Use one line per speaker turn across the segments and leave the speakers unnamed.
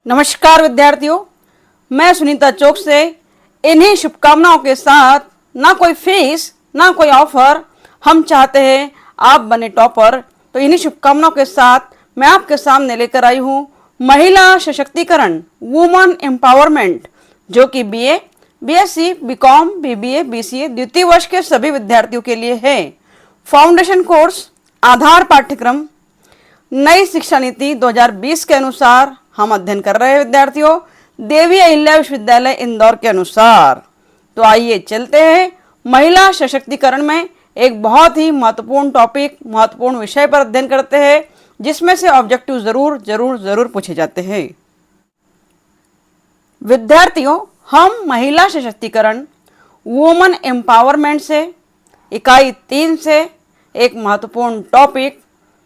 नमस्कार विद्यार्थियों, मैं सुनीता चौक से इन्हीं शुभकामनाओं के साथ ना कोई फीस ना कोई ऑफर, हम चाहते हैं आप बने टॉपर। तो इन्हीं शुभकामनाओं के साथ मैं आपके सामने लेकर आई हूँ महिला सशक्तिकरण, वुमन एम्पावरमेंट, जो कि BA, BSc, BCom, BBA, BCA द्वितीय वर्ष के सभी विद्यार्थियों के लिए है। फाउंडेशन कोर्स आधार पाठ्यक्रम नई शिक्षा नीति 2020 के अनुसार हम अध्ययन कर रहे हैं विद्यार्थियों, देवी अहिल्या विश्वविद्यालय इंदौर के अनुसार। तो आइए चलते हैं महिला सशक्तिकरण में एक बहुत ही महत्वपूर्ण टॉपिक, महत्वपूर्ण विषय पर अध्ययन करते हैं, जिसमें से ऑब्जेक्टिव जरूर जरूर जरूर पूछे जाते हैं। विद्यार्थियों, हम महिला सशक्तिकरण, वुमन एम्पावरमेंट से इकाई 3 से एक महत्वपूर्ण टॉपिक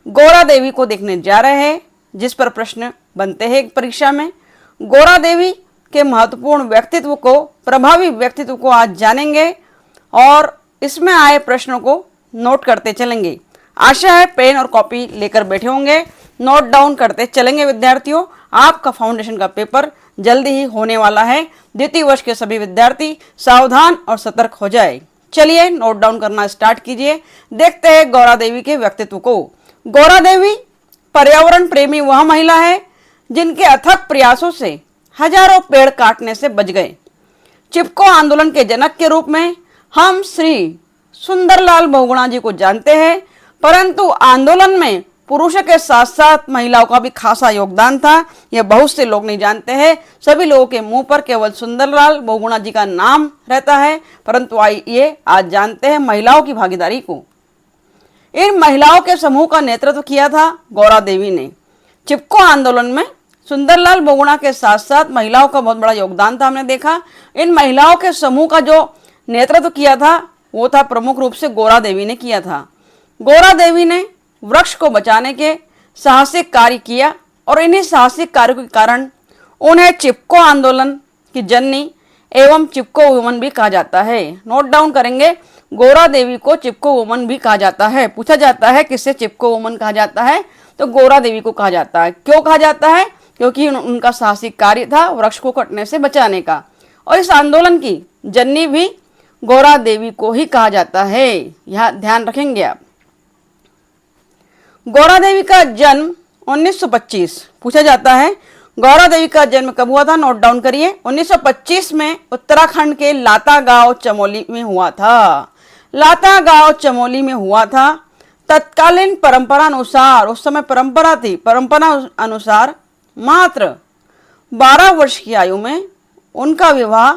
गौरा देवी को देखने जा रहे हैं, जिस पर प्रश्न बनते हैं परीक्षा में। गौरा देवी के महत्वपूर्ण व्यक्तित्व को, प्रभावी व्यक्तित्व को आज जानेंगे और इसमें आए प्रश्नों को नोट करते चलेंगे। आशा है पेन और कॉपी लेकर बैठे होंगे, नोट डाउन करते चलेंगे विद्यार्थियों। आपका फाउंडेशन का पेपर जल्दी ही होने वाला है। द्वितीय वर्ष के सभी विद्यार्थी सावधान और सतर्क हो जाए। चलिए नोट डाउन करना स्टार्ट कीजिए। देखते हैं गौरा देवी के व्यक्तित्व को। गौरा देवी पर्यावरण प्रेमी वह महिला है जिनके अथक प्रयासों से हजारों पेड़ काटने से बच गए। चिपको आंदोलन के जनक के रूप में हम श्री सुंदरलाल बहुगुणा जी को जानते हैं, परंतु आंदोलन में पुरुषों के साथ साथ महिलाओं का भी खासा योगदान था। यह बहुत से लोग नहीं जानते हैं। सभी लोगों के मुंह पर केवल सुंदरलाल बहुगुणा जी का नाम रहता है, परंतु आइए आज जानते हैं महिलाओं की भागीदारी को। इन महिलाओं के समूह का नेतृत्व किया था गौरा देवी ने। चिपको आंदोलन में सुंदरलाल बहुगुणा के साथ साथ महिलाओं का बहुत बड़ा योगदान था। हमने देखा इन महिलाओं के समूह का जो नेतृत्व किया था वो था प्रमुख रूप से गौरा देवी ने किया था। गौरा देवी ने वृक्ष को बचाने के साहसिक कार्य किया और इन्हीं साहसिक कार्यों के कारण उन्हें चिपको आंदोलन की जननी एवं चिपको वुमन भी कहा जाता है। नोट डाउन करेंगे, गौरा देवी को चिपको वुमन भी कहा जाता है। पूछा जाता है किससे चिपको वुमन कहा जाता है, तो गौरा देवी को कहा जाता है। क्यों कहा जाता है? क्योंकि उनका साहसिक कार्य था वृक्ष को कटने से बचाने का, और इस आंदोलन की जननी भी गौरा देवी को ही कहा जाता है। यह ध्यान रखेंगे आप। गौरा देवी का जन्म 1925 पूछा जाता है। गौरा देवी का जन्म कब हुआ था? नोट डाउन करिए। 1925 में उत्तराखंड के लाता गांव चमोली में हुआ था। लाता गांव चमोली में हुआ था। तत्कालीन परंपरा अनुसार, उस समय परंपरा थी, परंपरा अनुसार मात्र 12 वर्ष की आयु में उनका विवाह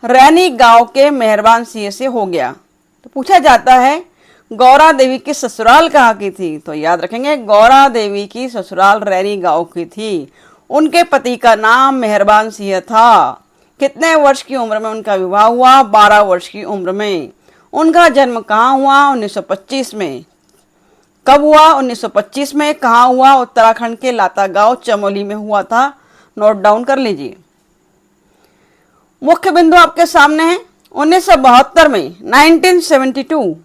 रैनी गांव के मेहरबान सिंह से हो गया। तो पूछा जाता है गौरा देवी की ससुराल कहाँ की थी, तो याद रखेंगे गौरा देवी की ससुराल रैनी गांव की थी। उनके पति का नाम मेहरबान सिंह था। कितने वर्ष की उम्र में उनका विवाह हुआ? 12 वर्ष की उम्र में। उनका जन्म कहाँ हुआ? 1925 में। कब हुआ? 1925 में। कहाँ हुआ? उत्तराखंड के लाता गांव चमोली में हुआ था। नोट डाउन कर लीजिए। मुख्य बिंदु आपके सामने है। 1972 में 1972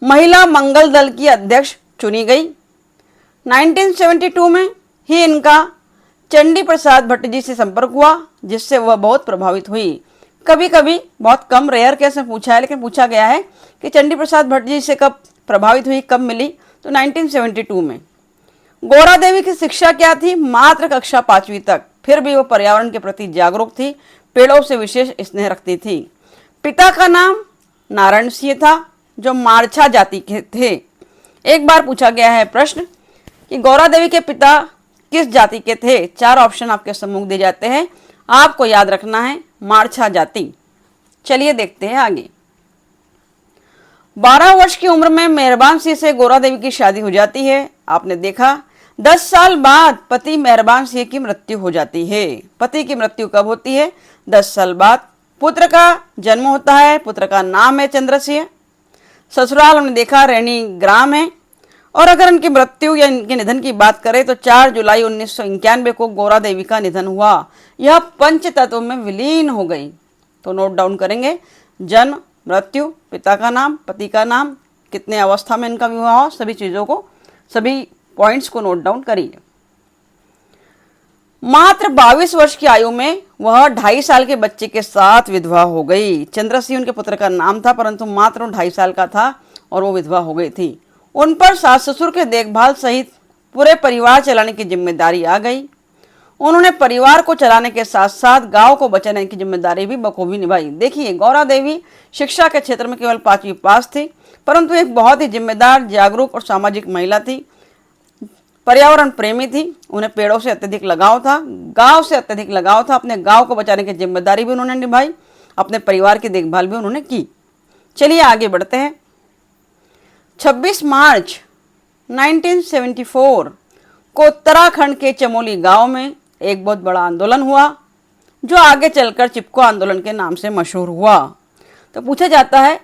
महिला मंगल दल की अध्यक्ष चुनी गई। 1972 में ही इनका चंडी प्रसाद भट्ट जी से संपर्क हुआ, जिससे वह बहुत प्रभावित हुई। कभी कभी बहुत कम, रेयर केस में पूछा है, लेकिन पूछा गया है कि चंडी प्रसाद भट्ट जी से कब प्रभावित हुई, कब मिली, तो 1972 में। गौरा देवी की शिक्षा क्या थी? मात्र कक्षा 5वीं तक। फिर भी वो पर्यावरण के प्रति जागरूक थी, पेड़ों से विशेष स्नेह रखती थी। पिता का नाम नारायण सिंह था, जो मारछा जाति के थे। एक बार पूछा गया है प्रश्न कि गौरा देवी के पिता किस जाति के थे? 4 ऑप्शन आपके सम्मुख दिए जाते हैं, आपको याद रखना है मारछा जाति। चलिए देखते हैं आगे। 12 वर्ष की उम्र में मेहरबान सिंह से गौरा देवी की शादी हो जाती है। आपने देखा 10 साल बाद पति मेहरबान सिंह की मृत्यु हो जाती है। पति की मृत्यु कब होती है? 10 साल बाद। पुत्र का जन्म होता है, पुत्र का नाम है चंद्र सिंह। ससुराल हमने देखा रैनी ग्राम है। और अगर इनकी मृत्यु या इनके निधन की बात करें तो 4 जुलाई 1991 को गौरा देवी का निधन हुआ। यह पंच तत्व में विलीन हो गई। तो नोट डाउन करेंगे, जन्म, मृत्यु, पिता का नाम, पति का नाम, कितने अवस्था में इनका विवाह हो, सभी चीज़ों को, सभी पॉइंट्स को नोट डाउन करिए। मात्र 22 वर्ष की आयु में वह 2.5 साल के बच्चे के साथ विधवा हो गई। चंद्र सिंह उनके पुत्र का नाम था, परंतु मात्र 2.5 साल का था और वो विधवा हो गई थी। उन पर सास ससुर के देखभाल सहित पूरे परिवार चलाने की जिम्मेदारी आ गई। उन्होंने परिवार को चलाने के साथ साथ गांव को बचाने की जिम्मेदारी भी बखूबी निभाई। देखिए, गौरा देवी शिक्षा के क्षेत्र में केवल 5वीं पास थी, परंतु एक बहुत ही जिम्मेदार, जागरूक और सामाजिक महिला थी। पर्यावरण प्रेमी थी, उन्हें पेड़ों से अत्यधिक लगाव था, गांव से अत्यधिक लगाव था। अपने गांव को बचाने की जिम्मेदारी भी उन्होंने निभाई, अपने परिवार की देखभाल भी उन्होंने की। चलिए आगे बढ़ते हैं। 26 मार्च 1974 को उत्तराखंड के चमोली गांव में एक बहुत बड़ा आंदोलन हुआ, जो आगे चलकर चिपको आंदोलन के नाम से मशहूर हुआ। तो पूछा जाता है,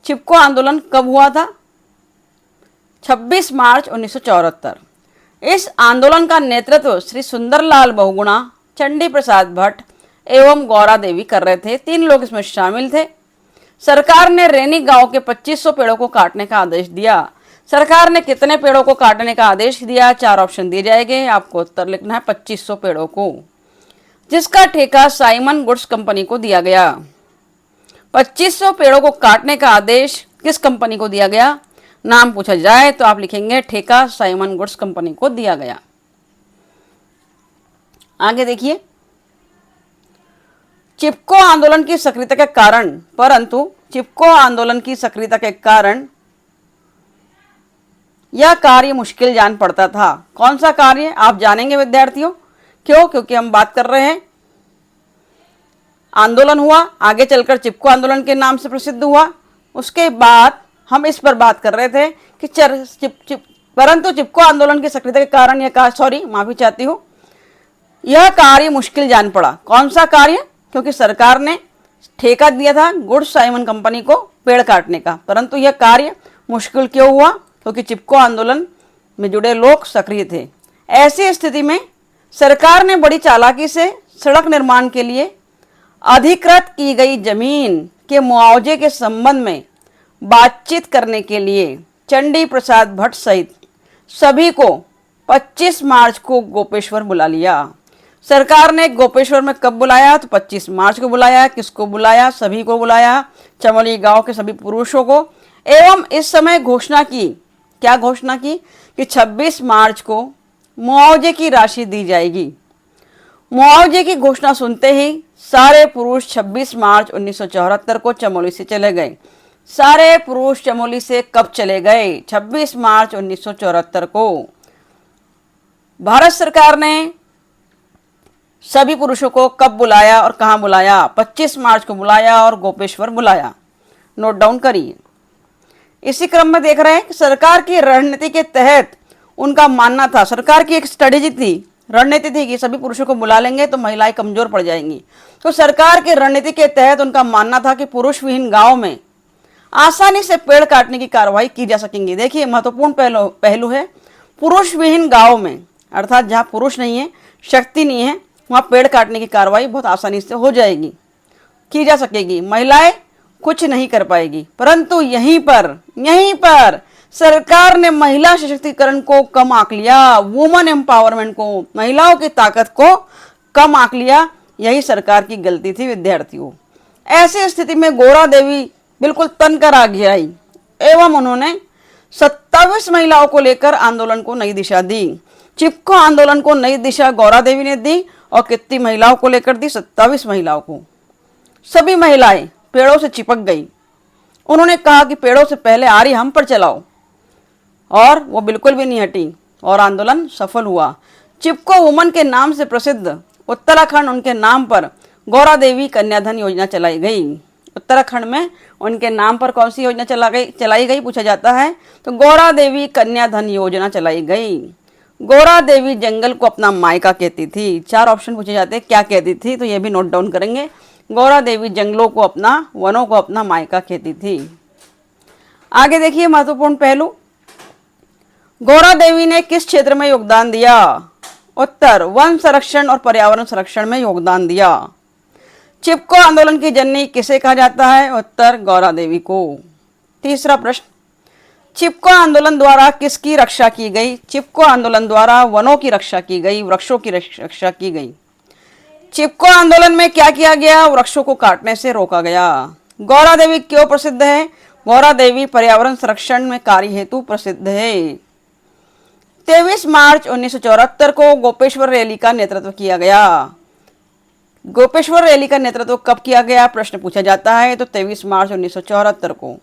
चिपको आंदोलन कब हुआ था? 26 मार्च 1974। इस आंदोलन का नेतृत्व श्री सुंदरलाल बहुगुणा, चंडी प्रसाद भट्ट एवं गौरा देवी कर रहे थे। 3 लोग इसमें शामिल थे। सरकार ने रैनी गांव के 2500 पेड़ों को काटने का आदेश दिया। सरकार ने कितने पेड़ों को काटने का आदेश दिया? 4 ऑप्शन दिए जाएंगे, आपको उत्तर लिखना है 2500 पेड़ों को, जिसका ठेका साइमन गुड्स कंपनी को दिया गया। 2500 पेड़ों को काटने का आदेश किस कंपनी को दिया गया? नाम पूछा जाए तो आप लिखेंगे ठेका साइमन गुड्स कंपनी को दिया गया। आगे देखिए, चिपको आंदोलन की सक्रियता के कारण, परंतु चिपको आंदोलन की सक्रियता के कारण यह कार्य मुश्किल जान पड़ता था। कौन सा कार्य आप जानेंगे विद्यार्थियों? क्यों? क्योंकि हम बात कर रहे हैं, आंदोलन हुआ, आगे चलकर चिपको आंदोलन के नाम से प्रसिद्ध हुआ। उसके बाद हम इस पर बात कर रहे थे कि परंतु चिपको आंदोलन की सक्रियता के कारण माफी चाहती हूँ, यह कार्य मुश्किल जान पड़ा। कौन सा कार्य? क्योंकि सरकार ने ठेका दिया था गुड्स साइमन कंपनी को पेड़ काटने का, परंतु यह कार्य मुश्किल क्यों हुआ? क्योंकि चिपको आंदोलन में जुड़े लोग सक्रिय थे। ऐसी स्थिति में सरकार ने बड़ी चालाकी से सड़क निर्माण के लिए अधिकृत की गई जमीन के मुआवजे के संबंध में बातचीत करने के लिए चंडी प्रसाद भट्ट सहित सभी को 25 मार्च को गोपेश्वर बुला लिया। सरकार ने गोपेश्वर में कब बुलाया? तो 25 मार्च को बुलाया। किसको बुलाया? सभी को बुलाया, चमोली गांव के सभी पुरुषों को। एवं इस समय घोषणा की, क्या घोषणा की? कि 26 मार्च को मुआवजे की राशि दी जाएगी। मुआवजे की घोषणा सुनते ही सारे पुरुष 26 मार्च 1974 को चमोली से चले गए। सारे पुरुष चमोली से कब चले गए? 26 मार्च 1974 को। भारत सरकार ने सभी पुरुषों को कब बुलाया और कहां बुलाया? 25 मार्च को बुलाया और गोपेश्वर बुलाया। नोट डाउन करिए। इसी क्रम में देख रहे हैं कि सरकार की रणनीति के तहत उनका मानना था, सरकार की एक स्ट्रेटेजी थी, रणनीति थी कि सभी पुरुषों को बुला लेंगे तो महिलाएं कमजोर पड़ जाएंगी। तो सरकार की रणनीति के तहत उनका मानना था कि पुरुष विहीन गांव में आसानी से पेड़ काटने की कार्रवाई की जा सकेंगी। देखिए, महत्वपूर्ण पहलू है, पुरुष विहीन गांव में, अर्थात जहां पुरुष नहीं है, शक्ति नहीं है, वहां पेड़ काटने की कार्रवाई बहुत आसानी से हो जाएगी, की जा सकेगी, महिलाएं कुछ नहीं कर पाएगी। परंतु यहीं पर सरकार ने महिला सशक्तिकरण को कम आंक लिया, वुमन एम्पावरमेंट को, महिलाओं की ताकत को कम आंक लिया। यही सरकार की गलती थी विद्यार्थियों। ऐसी स्थिति में गौरा देवी बिल्कुल तनकर आगे आई एवं उन्होंने 27 महिलाओं को लेकर आंदोलन को नई दिशा दी। चिपको आंदोलन को नई दिशा गौरा देवी ने दी और कितनी महिलाओं को लेकर दी? 27 महिलाओं को। सभी महिलाएं पेड़ों से चिपक गई। उन्होंने कहा कि पेड़ों से पहले आरी हम पर चलाओ, और वो बिल्कुल भी नहीं हटी और आंदोलन सफल हुआ। चिपको वुमन के नाम से प्रसिद्ध उत्तराखंड, उनके नाम पर गौरा देवी कन्याधन योजना चलाई गई। उत्तराखंड में उनके नाम पर कौन सी योजना चलाई गई पूछा जाता है, तो गौरा देवी कन्याधन योजना चलाई गई। गौरा देवी जंगल को अपना मायका कहती थी। 4 ऑप्शन पूछे जाते हैं, क्या कहती थी? तो ये भी नोट डाउन करेंगे। गौरा देवी जंगलों को अपना, वनों को अपना मायका कहती थी। आगे देखिए, महत्वपूर्ण पहलू, गौरा देवी ने किस क्षेत्र में योगदान दिया? उत्तर, वन संरक्षण और पर्यावरण संरक्षण में योगदान दिया। चिपको आंदोलन की जननी किसे कहा जाता है? उत्तर, गौरा देवी को। तीसरा प्रश्न, चिपको आंदोलन द्वारा किसकी रक्षा की गई? चिपको आंदोलन द्वारा वनों की रक्षा की गई, वृक्षों की रक्षा की गई। चिपको आंदोलन में क्या किया गया? वृक्षों को काटने से रोका गया। गौरा देवी क्यों प्रसिद्ध है? गौरा देवी पर्यावरण संरक्षण में कार्य हेतु प्रसिद्ध है। 23 मार्च 1974 को गोपेश्वर रैली का नेतृत्व किया गया। गोपेश्वर रैली का नेतृत्व कब किया गया? प्रश्न पूछा जाता है। तो 23 मार्च 1974 को।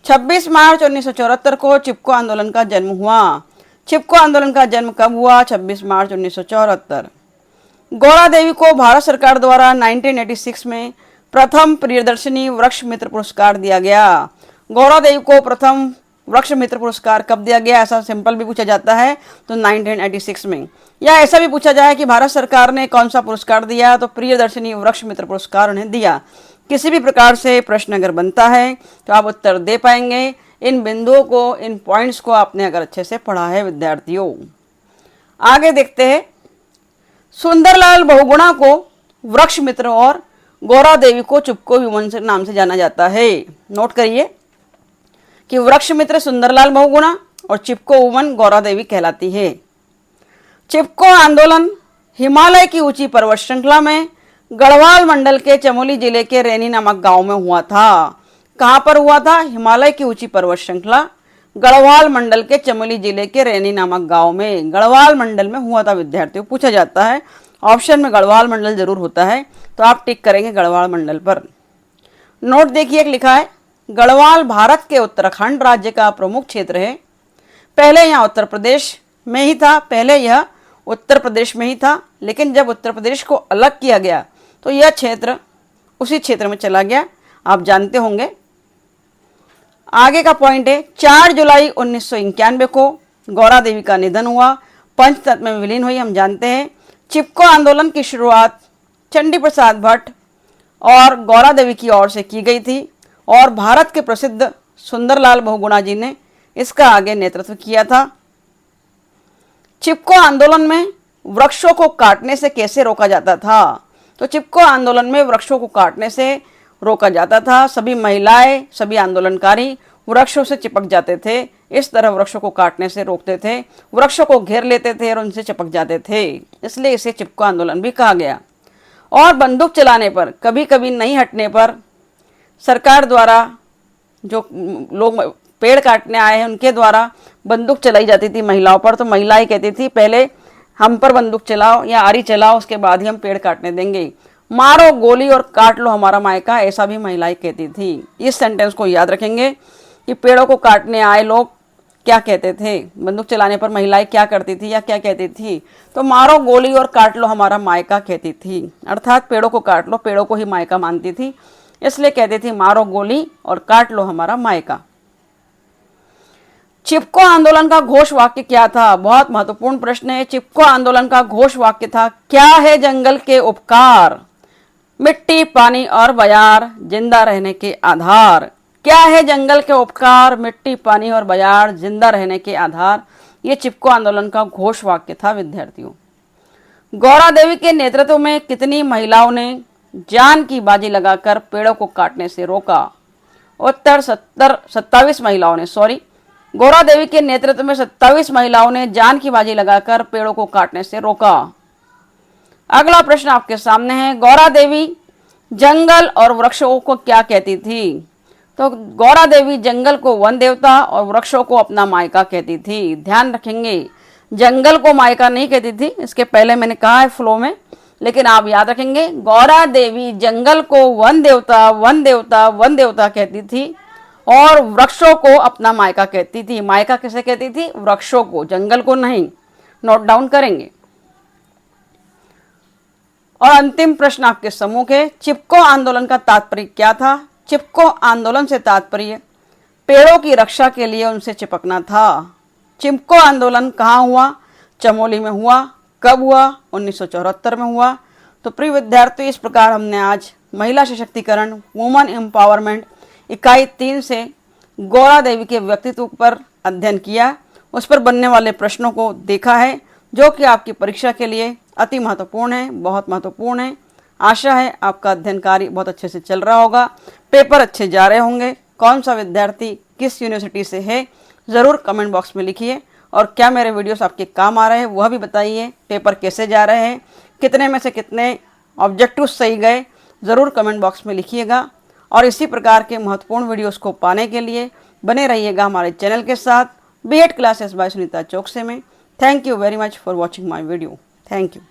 26 मार्च 1974 को चिपको आंदोलन का जन्म हुआ। चिपको आंदोलन का जन्म कब हुआ? 26 मार्च 1974। गौरा देवी को भारत सरकार द्वारा 1986 में प्रथम प्रियदर्शनी वृक्ष मित्र पुरस्कार दिया गया। गौरा देवी को प्रथम वृक्ष मित्र पुरस्कार कब दिया गया? ऐसा सिंपल भी पूछा जाता है तो 1986 में। या ऐसा भी पूछा जाए कि भारत सरकार ने कौन सा पुरस्कार दिया? तो प्रियदर्शनी वृक्ष मित्र पुरस्कार उन्हें दिया। किसी भी प्रकार से प्रश्न अगर बनता है तो आप उत्तर दे पाएंगे। इन बिंदुओं को, इन पॉइंट्स को आपने अगर अच्छे से पढ़ा है विद्यार्थियों। आगे देखते हैं। सुंदरलाल बहुगुणा को वृक्ष मित्र और गौरा देवी को चिपको वुमन के नाम से जाना जाता है। नोट करिए कि वृक्ष मित्र सुंदरलाल बहुगुणा और चिपको वुमन गौरा देवी कहलाती है। चिपको आंदोलन हिमालय की ऊंची पर्वत श्रृंखला में गढ़वाल मंडल के चमोली जिले के रैनी नामक गांव में हुआ था। कहां पर हुआ था? हिमालय की ऊंची पर्वत श्रृंखला गढ़वाल मंडल के चमोली जिले के रैनी नामक गांव में, गढ़वाल मंडल में हुआ था विद्यार्थियों। पूछा जाता है, ऑप्शन में गढ़वाल मंडल जरूर होता है, तो आप टिक करेंगे गढ़वाल मंडल पर। नोट देखिए, एक लिखा है गढ़वाल भारत के उत्तराखंड राज्य का प्रमुख क्षेत्र है। पहले यहाँ उत्तर प्रदेश में ही था, पहले यह उत्तर प्रदेश में ही था, लेकिन जब उत्तर प्रदेश को अलग किया गया तो यह क्षेत्र उसी क्षेत्र में चला गया, आप जानते होंगे। आगे का पॉइंट है 4 जुलाई 1991 को गौरा देवी का निधन हुआ, पंचतत्व में विलीन हुई, हम जानते हैं। चिपको आंदोलन की शुरुआत चंडी प्रसाद भट्ट और गौरा देवी की ओर से की गई थी और भारत के प्रसिद्ध सुंदरलाल बहुगुणा जी ने इसका आगे नेतृत्व किया था। चिपको आंदोलन में वृक्षों को काटने से कैसे रोका जाता था? तो चिपको आंदोलन में वृक्षों को काटने से रोका जाता था। सभी महिलाएं, सभी आंदोलनकारी वृक्षों से चिपक जाते थे। इस तरह वृक्षों को काटने से रोकते थे, वृक्षों को घेर लेते थे और उनसे चिपक जाते थे, इसलिए इसे चिपको आंदोलन भी कहा गया। और बंदूक चलाने पर, कभी कभी नहीं हटने पर सरकार द्वारा, जो लोग पेड़ काटने आए हैं उनके द्वारा बंदूक चलाई जाती थी महिलाओं पर, तो महिलाएं कहती थी पहले हम पर बंदूक चलाओ या आरी चलाओ, उसके बाद ही हम पेड़ काटने देंगे। मारो गोली और काट लो हमारा मायका, ऐसा भी महिलाएं कहती थी। इस सेंटेंस को याद रखेंगे कि पेड़ों को काटने आए लोग क्या कहते थे, बंदूक चलाने पर महिलाएं क्या करती थी या क्या कहती थी? तो मारो गोली और काट लो हमारा मायका कहती थी, अर्थात पेड़ों को काट लो, पेड़ों को ही मायका मानती थी, इसलिए कहती थी मारो गोली और काट लो हमारा मायका। चिपको आंदोलन का घोष वाक्य क्या था? बहुत महत्वपूर्ण प्रश्न है। चिपको आंदोलन का घोष वाक्य था, क्या है जंगल के उपकार, मिट्टी पानी और बयार जिंदा रहने के आधार। क्या है जंगल के उपकार, मिट्टी पानी और बयार जिंदा रहने के आधार, ये चिपको आंदोलन का घोष वाक्य था विद्यार्थियों। गौरा देवी के नेतृत्व में कितनी महिलाओं ने जान की बाजी लगाकर पेड़ों को काटने से रोका? उत्तर 27 महिलाओं ने, सॉरी, गौरा देवी के नेतृत्व में 27 महिलाओं ने जान की बाजी लगाकर पेड़ों को काटने से रोका। अगला प्रश्न आपके सामने है, गौरा देवी जंगल और वृक्षों को क्या कहती थी? तो गौरा देवी जंगल को वन देवता और वृक्षों को अपना मायका कहती थी। ध्यान रखेंगे, जंगल को मायका नहीं कहती थी, इसके पहले मैंने कहा है फ्लो में, लेकिन आप याद रखेंगे गौरा देवी जंगल को वन देवता वन देवता वन देवता कहती थी और वृक्षों को अपना मायका कहती थी। मायका किसे कहती थी? वृक्षों को, जंगल को नहीं। नोट डाउन करेंगे। और अंतिम प्रश्न आपके सम्मुख है, चिपको आंदोलन का तात्पर्य क्या था? चिपको आंदोलन से तात्पर्य पेड़ों की रक्षा के लिए उनसे चिपकना था। चिपको आंदोलन कहाँ हुआ? चमोली में हुआ। कब हुआ? 1974 में हुआ। तो प्रिय विद्यार्थी, इस प्रकार हमने आज महिला सशक्तिकरण, वुमन एम्पावरमेंट इकाई 3 से गौरा देवी के व्यक्तित्व पर अध्ययन किया, उस पर बनने वाले प्रश्नों को देखा है, जो कि आपकी परीक्षा के लिए अति महत्वपूर्ण है, बहुत महत्वपूर्ण है। आशा है आपका अध्ययन कार्य बहुत अच्छे से चल रहा होगा, पेपर अच्छे जा रहे होंगे। कौन सा विद्यार्थी किस यूनिवर्सिटी से है ज़रूर कमेंट बॉक्स में लिखिए। और क्या मेरे वीडियोस आपके काम आ रहे हैं वह भी बताइए। पेपर कैसे जा रहे हैं, कितने में से कितने ऑब्जेक्टिव सही गए, ज़रूर कमेंट बॉक्स में लिखिएगा। और इसी प्रकार के महत्वपूर्ण वीडियोस को पाने के लिए बने रहिएगा हमारे चैनल के साथ, B.Ed classes bye Sunita Chouksey में। Thank you very much for watching my video. Thank you.